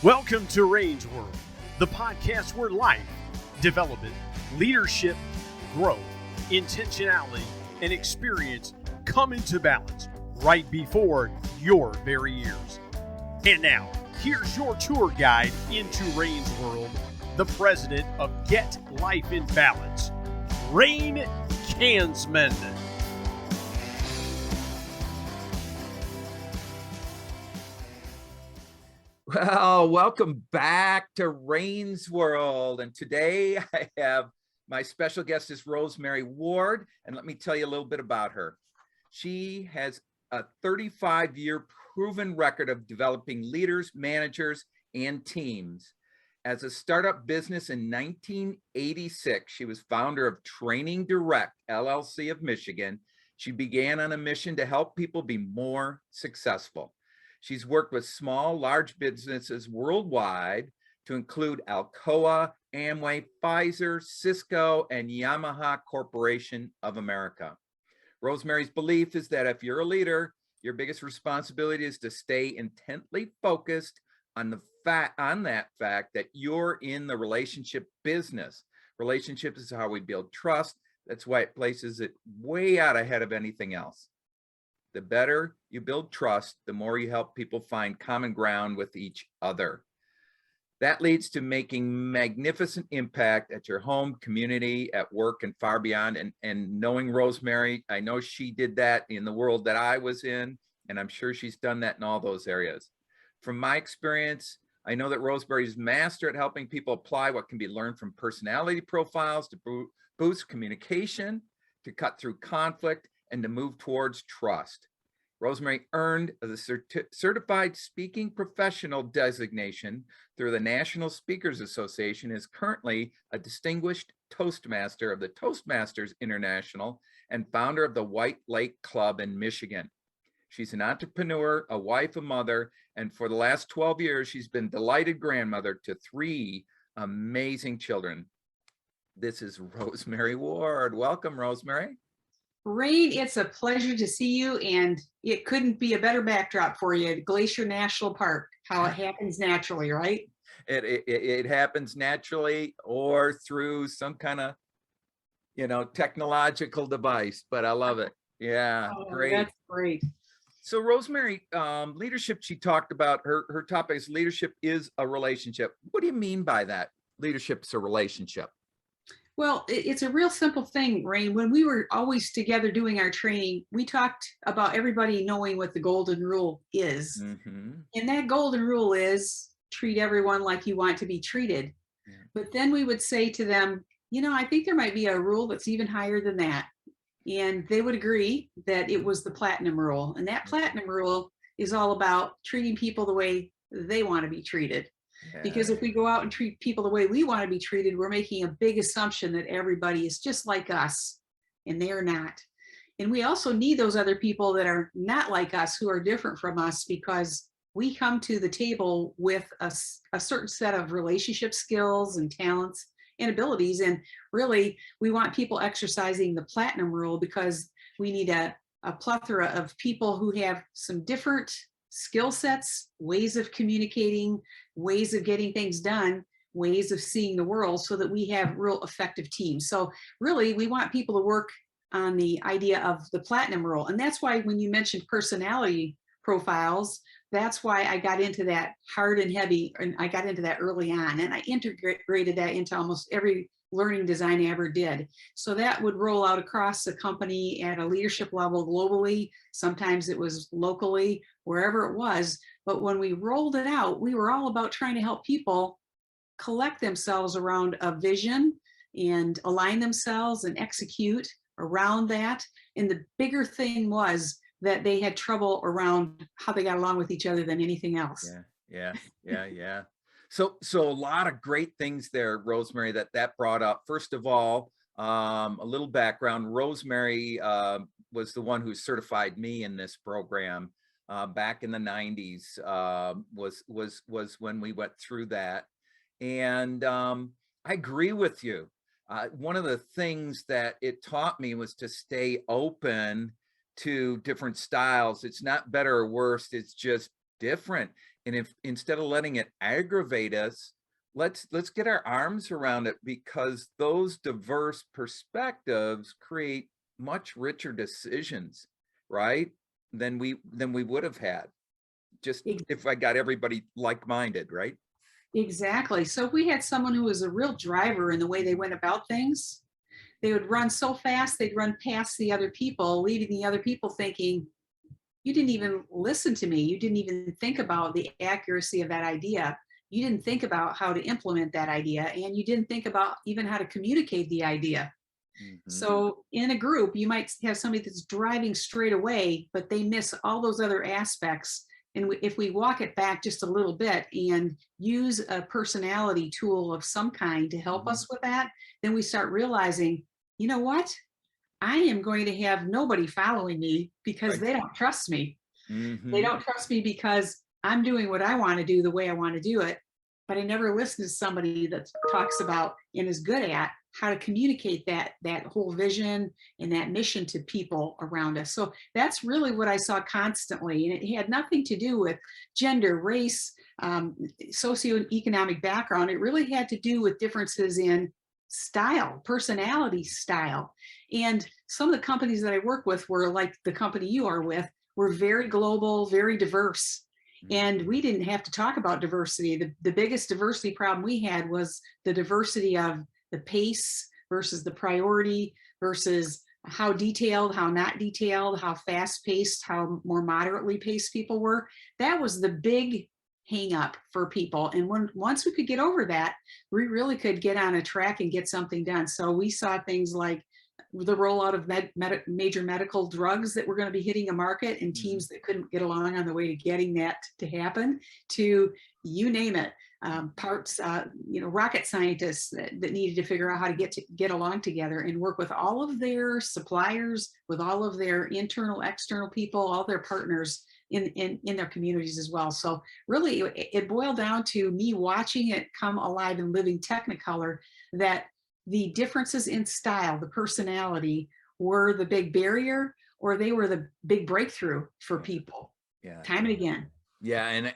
Welcome to Range World, the podcast where life, development, leadership, growth, intentionality, and experience come into balance right before your very ears. And now, here's your tour guide into Range World, the president of Get Life in Balance, Rain Kansman. Well, welcome back to Rain's World. And today I have my special guest is Rosemary Ward. And let me tell you a little bit about her. She has a 35-year proven record of developing leaders, managers, and teams. As a startup business in 1986, she was founder of Training Direct, LLC of Michigan. She began on a mission to help people be more successful. She's worked with small, large businesses worldwide to include Alcoa, Amway, Pfizer, Cisco, and Yamaha Corporation of America. Rosemary's belief is that if you're a leader, your biggest responsibility is to stay intently focused on that fact that you're in the relationship business. Relationships is how we build trust. That's why it places it way out ahead of anything else. The better you build trust, the more you help people find common ground with each other. That leads to making magnificent impact at your home, community, at work, and far beyond. And knowing Rosemary, I know she did that in the world that I was in, and I'm sure she's done that in all those areas. From my experience, I know that Rosemary's master at helping people apply what can be learned from personality profiles to boost communication, to cut through conflict, and to move towards trust. Rosemary earned the Certified Speaking Professional designation through the National Speakers Association, is currently a distinguished Toastmaster of the Toastmasters International and founder of the White Lake Club in Michigan. She's an entrepreneur, a wife, a mother, and for the last 12 years, she's been delighted grandmother to 3 amazing children. This is Rosemary Ward. Welcome, Rosemary. Rain, it's a pleasure to see you, and it couldn't be a better backdrop for you. Glacier National Park, how it happens naturally, right? It happens naturally or through some kind of, technological device, but I love it. Yeah, great. That's great. So Rosemary, leadership, she talked about, her topic is leadership is a relationship. What do you mean by that? Leadership's a relationship. Well, it's a real simple thing, Rain. When we were always together doing our training, we talked about everybody knowing what the golden rule is. Mm-hmm. And that golden rule is treat everyone like you want to be treated. Yeah. But then we would say to them, I think there might be a rule that's even higher than that. And they would agree that it was the platinum rule. And that platinum rule is all about treating people the way they want to be treated. Yeah. Because if we go out and treat people the way we want to be treated, we're making a big assumption that everybody is just like us, and they are not. And we also need those other people that are not like us, who are different from us, because we come to the table with a certain set of relationship skills and talents and abilities. And really, we want people exercising the platinum rule because we need a plethora of people who have some different skill sets, ways of communicating, ways of getting things done, ways of seeing the world, so that we have real effective teams. So really, we want people to work on the idea of the platinum rule. And that's why when you mentioned personality profiles, that's why I got into that hard and heavy, and I got into that early on, and I integrated that into almost every learning design I ever did. So that would roll out across the company at a leadership level globally. Sometimes it was locally, wherever it was. But when we rolled it out, we were all about trying to help people collect themselves around a vision and align themselves and execute around that. And the bigger thing was that they had trouble around how they got along with each other than anything else. Yeah. So a lot of great things there, Rosemary, that brought up. First of all, a little background. Rosemary was the one who certified me in this program back in the 90s. Was when we went through that, and I agree with you. One of the things that it taught me was to stay open to different styles. It's not better or worse. It's just different. And if instead of letting it aggravate us, let's get our arms around it, because those diverse perspectives create much richer decisions, right? Than we would have had just if I got everybody like-minded, right? Exactly. So if we had someone who was a real driver in the way they went about things, they would run so fast, they'd run past the other people, leaving the other people thinking, you didn't even listen to me. You didn't even think about the accuracy of that idea. You didn't think about how to implement that idea, and you didn't think about even how to communicate the idea. So in a group, you might have somebody that's driving straight away, but they miss all those other aspects. And if we walk it back just a little bit and use a personality tool of some kind to help us with that, then we start realizing, you know what? I am going to have nobody following me because they don't trust me. They don't trust me because I'm doing what I want to do the way I want to do it. But I never listen to somebody that talks about and is good at how to communicate that whole vision and that mission to people around us. So that's really what I saw constantly. And it had nothing to do with gender, race, socioeconomic background. It really had to do with differences in style, personality style. And some of the companies that I work with were like the company you are with, were very global, very diverse. And we didn't have to talk about diversity. The biggest diversity problem we had was the diversity of the pace versus the priority versus how detailed, how not detailed, how fast paced, how more moderately paced people were. That was the big hang up for people. And once we could get over that, we really could get on a track and get something done. So we saw things like the rollout of major medical drugs that were going to be hitting a market, and teams that couldn't get along on the way to getting that to happen, to you name it, rocket scientists that needed to figure out how to get along together and work with all of their suppliers, with all of their internal, external people, all their partners in their communities as well. So really it boiled down to me watching it come alive and living Technicolor, that the differences in style, the personality, were the big barrier, or they were the big breakthrough for people. Time and again. Yeah, and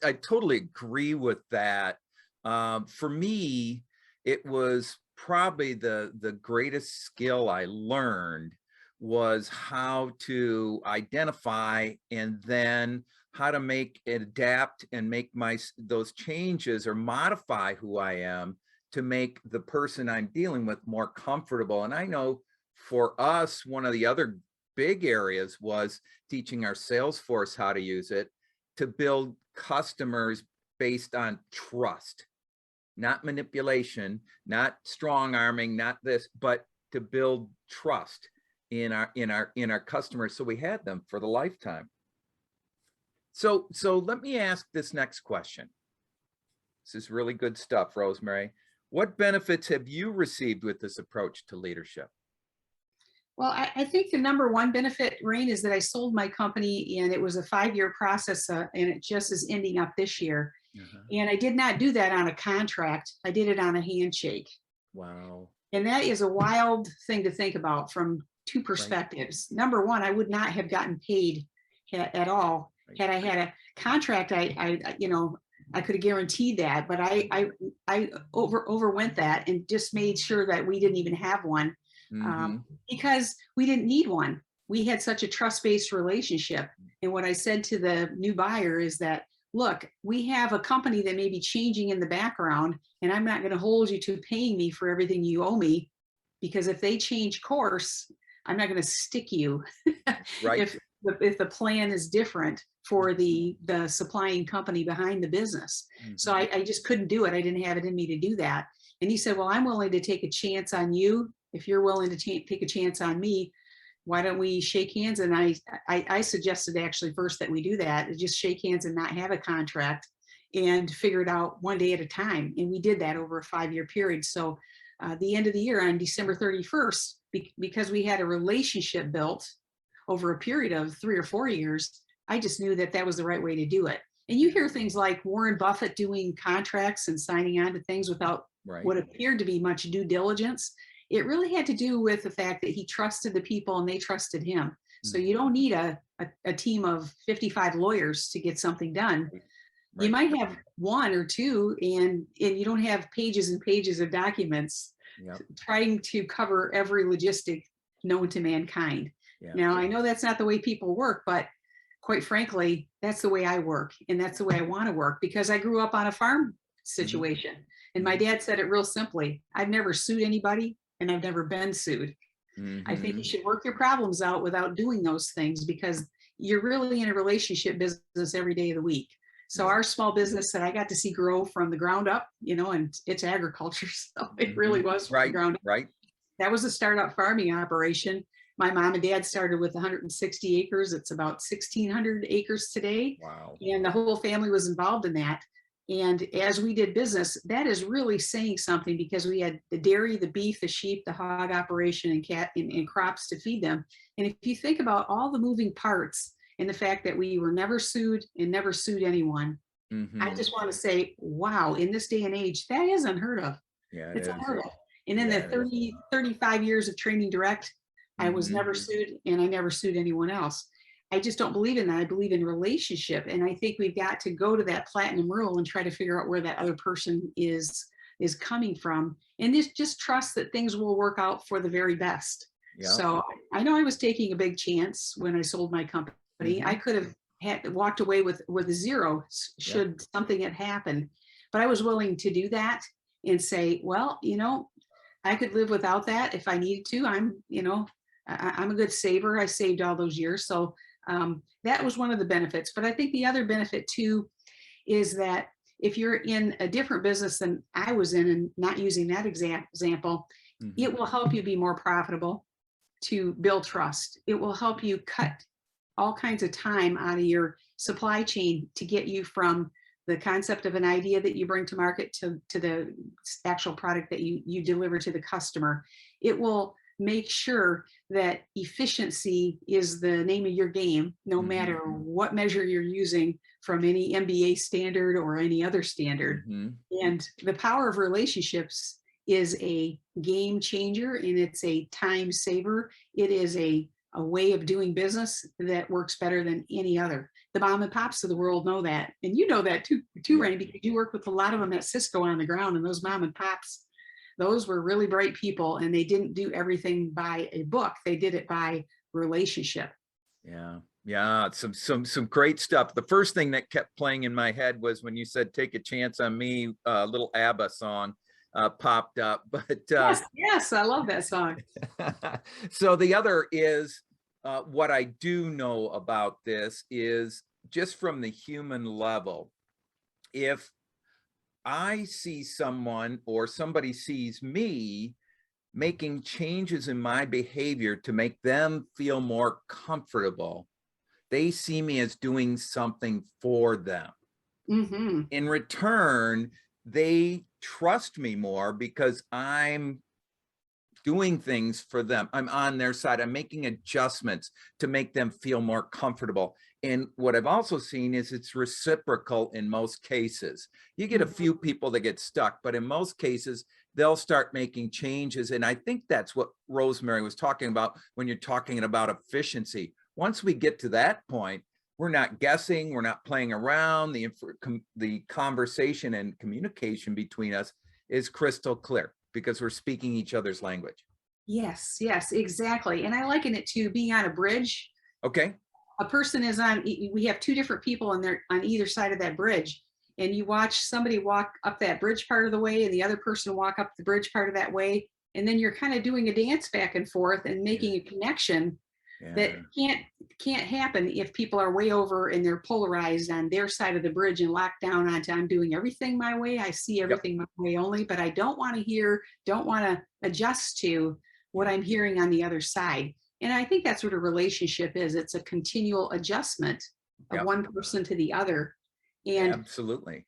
I totally agree with that. For me, it was probably the greatest skill I learned was how to identify and then how to make it adapt and make those changes or modify who I am to make the person I'm dealing with more comfortable. And I know for us, one of the other big areas was teaching our sales force how to use it to build customers based on trust, not manipulation, not strong arming, not this, but to build trust in our customers, so we had them for the lifetime. So let me ask this next question. This is really good stuff, Rosemary. What benefits have you received with this approach to leadership? Well, I think the number one benefit, Rain, is that I sold my company, and it was a 5-year process, and it just is ending up this year. And I did not do that on a contract. I did it on a handshake. Wow. And that is a wild thing to think about from two perspectives. Right. Number one, I would not have gotten paid at all. Had I had a contract, I could have guaranteed that, but I overwent that and just made sure that we didn't even have one. Because we didn't need one. We had such a trust-based relationship. And what I said to the new buyer is that, look, we have a company that may be changing in the background, and I'm not going to hold you to paying me for everything you owe me, because if they change course, I'm not going to stick you. Right. If the plan is different for the supplying company behind the business. So I just couldn't do it. I didn't have it in me to do that. And he said, well, I'm willing to take a chance on you. If you're willing to take a chance on me, why don't we shake hands? And I suggested actually first that we do that, just shake hands and not have a contract and figure it out one day at a time. And we did that over a 5-year period. So the end of the year on December 31st, because we had a relationship built over a period of 3 or 4 years, I just knew that that was the right way to do it. And you hear things like Warren Buffett doing contracts and signing on to things without what appeared to be much due diligence. It really had to do with the fact that he trusted the people and they trusted him. So you don't need a team of 55 lawyers to get something done. You Right. might have one or two, and you don't have pages and pages of documents Yeah. trying to cover every logistic known to mankind. Yeah. Now, I know that's not the way people work, but quite frankly, that's the way I work, and that's the way I want to work, because I grew up on a farm situation. And my dad said it real simply: I've never sued anybody, and I've never been sued. I think you should work your problems out without doing those things, because you're really in a relationship business every day of the week. So Yeah. our small business that I got to see grow from the ground up, and it's agriculture, so it really was from the Right. ground up. Right. That was a startup farming operation. My mom and dad started with 160 acres. It's about 1,600 acres today. Wow. And the whole family was involved in that. And as we did business, that is really saying something, because we had the dairy, the beef, the sheep, the hog operation, and cat and crops to feed them. And if you think about all the moving parts and the fact that we were never sued and never sued anyone, I just want to say, wow, in this day and age, that is unheard of. Yeah, it It's is. unheard of. And in Yeah, the it is. 35 years of training direct, I was never sued, and I never sued anyone else. I just don't believe in that. I believe in relationship. And I think we've got to go to that platinum rule and try to figure out where that other person is coming from. And just trust that things will work out for the very best. Yeah. So I know I was taking a big chance when I sold my company. I could have walked away with zero should something had happened. But I was willing to do that and say, well, I could live without that if I needed to. I'm a good saver. I saved all those years. So that was one of the benefits. But I think the other benefit too is that if you're in a different business than I was in, and not using that example, it will help you be more profitable, to build trust. It will help you cut all kinds of time out of your supply chain to get you from the concept of an idea that you bring to market to the actual product that you deliver to the customer. It will make sure that efficiency is the name of your game, no matter what measure you're using, from any MBA standard or any other standard. And the power of relationships is a game changer, and it's a time saver. It is a way of doing business that works better than any other. The mom and pops of the world know that. And you know that too, Rainey, because you work with a lot of them at Cisco on the ground, and those mom and pops, those were really bright people, and they didn't do everything by a book. They did it by relationship. Yeah. Yeah. Some great stuff. The first thing that kept playing in my head was when you said, "Take a chance on me," little ABBA song popped up, but yes, I love that song. So the other is what I do know about this is just from the human level. If I see someone or somebody sees me making changes in my behavior to make them feel more comfortable, they see me as doing something for them. In return, they trust me more because I'm doing things for them. I'm on their side. I'm making adjustments to make them feel more comfortable. And what I've also seen is it's reciprocal in most cases. You get a few people that get stuck, but in most cases, they'll start making changes. And I think that's what Rosemary was talking about when you're talking about efficiency. Once we get to that point, we're not guessing, we're not playing around. The conversation and communication between us is crystal clear because we're speaking each other's language. Yes, exactly. And I liken it to being on a bridge. Okay. A person is we have two different people and they're on either side of that bridge. And you watch somebody walk up that bridge part of the way and the other person walk up the bridge part of that way. And then you're kind of doing a dance back and forth and making a connection that can't happen if people are way over and they're polarized on their side of the bridge and locked down onto, I'm doing everything my way. I see everything my way only, but I don't want to adjust to what I'm hearing on the other side. And I think that's what a relationship is. It's a continual adjustment of one person to the other. And absolutely.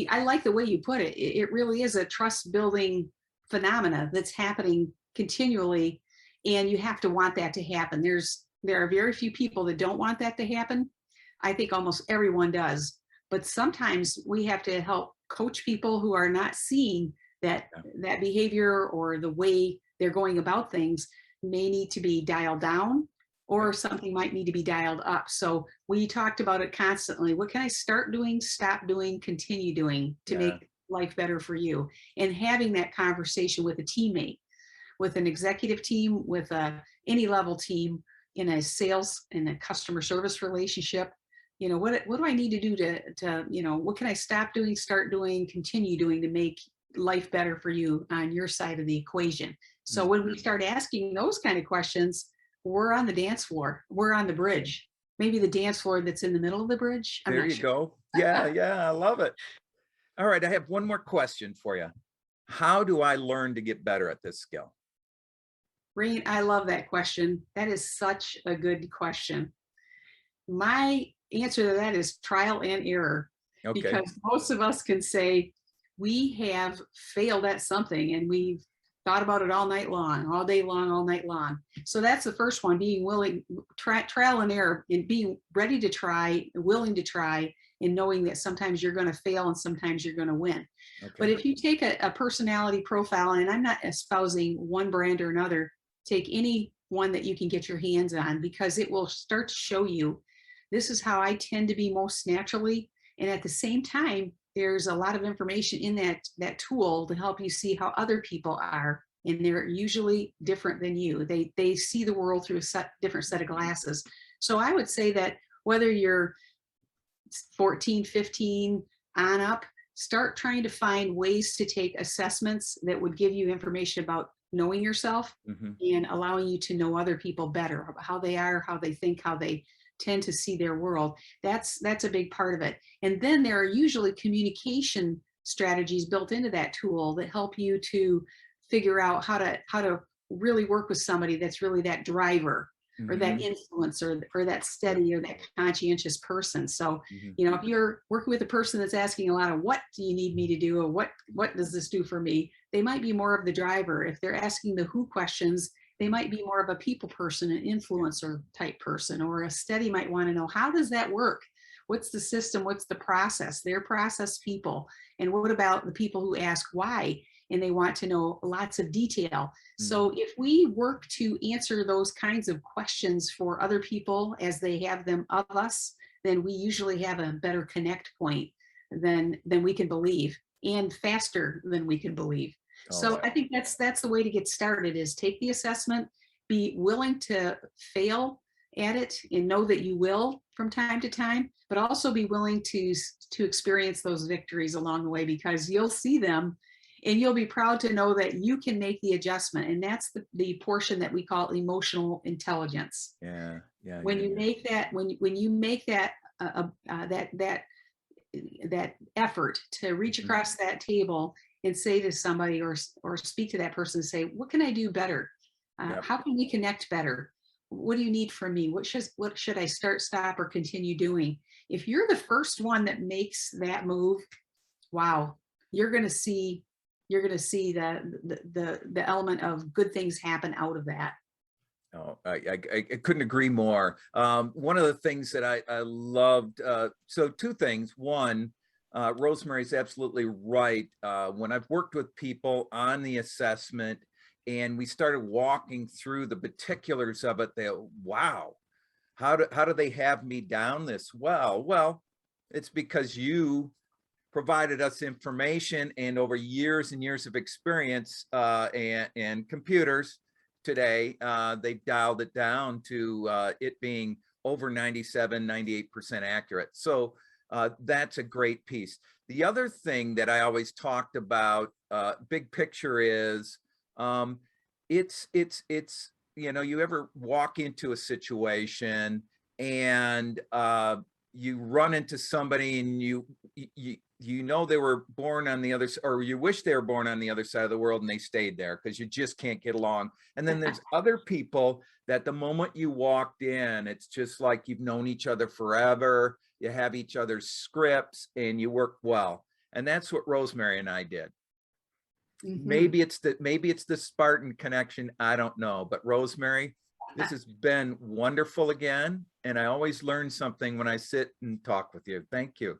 I like the way you put it. It really is a trust building phenomena that's happening continually. And you have to want that to happen. There are very few people that don't want that to happen. I think almost everyone does. But sometimes we have to help coach people who are not seeing that behavior or the way they're going about things may need to be dialed down or something might need to be dialed up. So we talked about it constantly. What can I start doing, stop doing, continue doing to make life better for you? And having that conversation with a teammate, with an executive team, with any level team, in a sales and a customer service relationship. You know, what do I need to do to, you know, what can I stop doing, start doing, continue doing to make life better for you on your side of the equation? So when we start asking those kind of questions, we're on the dance floor, we're on the bridge, maybe the dance floor that's in the middle of the bridge. There you go. Yeah, yeah, I love it. All right, I have one more question for you. How do I learn to get better at this skill? Rain, I love that question. That is such a good question. My answer to that is trial and error. Okay. Because most of us can say we have failed at something and we've thought about it all night long, all day long, all night long. So that's the first one, being willing, trial and error, and being ready to try, willing to try, and knowing that sometimes you're going to fail and sometimes you're going to win. Okay. But if you take a personality profile, and I'm not espousing one brand or another, take any one that you can get your hands on, because it will start to show you, this is how I tend to be most naturally. And at the same time, there's a lot of information in that tool to help you see how other people are. And they're usually different than you. They see the world through a different set of glasses. So I would say that whether you're 14, 15 on up, start trying to find ways to take assessments that would give you information about knowing yourself and allowing you to know other people better, about how they are, how they think, how they tend to see their world. That's a big part of it. And then there are usually communication strategies built into that tool that help you to figure out how to really work with somebody that's really that driver or that influencer or that steady or that conscientious person. So, you know, if you're working with a person that's asking a lot of what do you need me to do, or what does this do for me, they might be more of the driver. If they're asking the who questions, they might be more of a people person, an influencer type person, or a steady might want to know, how does that work? What's the system? What's the process? They're process people. And what about the people who ask why? And they want to know lots of detail. So if we work to answer those kinds of questions for other people as they have them of us, then we usually have a better connect point than we can believe, and faster than we can believe. So I think that's the way to get started, is take the assessment, be willing to fail at it and know that you will from time to time, but also be willing to experience those victories along the way, because you'll see them and you'll be proud to know that you can make the adjustment. And that's the portion that we call emotional intelligence. Yeah. Yeah. When you make that, when you make that that effort to reach across that table and say to somebody, or speak to that person and say, what can I do better? How can we connect better? What do you need from me? What should I start, stop, or continue doing? If you're the first one that makes that move, wow, you're going to see the element of good things happen out of that. Oh, I couldn't agree more. One of the things that I loved, so two things. One, Rosemary's absolutely right. When I've worked with people on the assessment and we started walking through the particulars of it, they go, wow, how do they have me down this well? Well, it's because you provided us information, and over years and years of experience and computers today, they've dialed it down to it being over 97-98% accurate. So that's a great piece. The other thing that I always talked about, big picture, is it's you know, you ever walk into a situation and you run into somebody and you know they were born on the other, or you wish they were born on the other side of the world and they stayed there because you just can't get along. And then there's other people that the moment you walked in, it's just like you've known each other forever. You have each other's scripts and you work well. And that's what Rosemary and I did. Maybe it's the Spartan connection. I don't know. But Rosemary, this has been wonderful again. And I always learn something when I sit and talk with you. Thank you.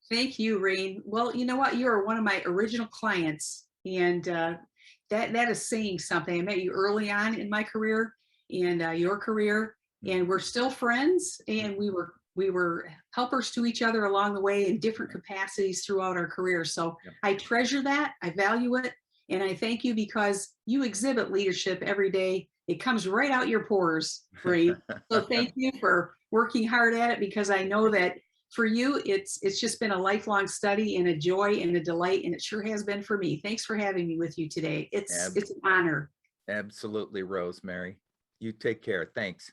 Thank you, Rain. Well, you know what? You're one of my original clients, and that is saying something. I met you early on in my career and your career, and we're still friends, and we were helpers to each other along the way in different capacities throughout our careers. So Yep. I treasure that, I value it, and I thank you because you exhibit leadership every day. It comes right out your pores, Ray. So thank you for working hard at it, because I know that for you, it's just been a lifelong study and a joy and a delight, and it sure has been for me. Thanks for having me with you today. It's an honor. Absolutely, Rosemary. You take care. Thanks.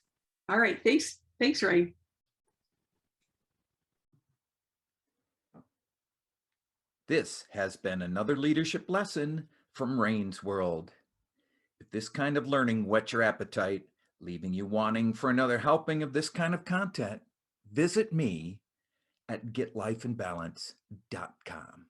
All right, thanks, Ray. This has been another leadership lesson from Rain's World. If this kind of learning whets your appetite, leaving you wanting for another helping of this kind of content, visit me at getlifeinbalance.com.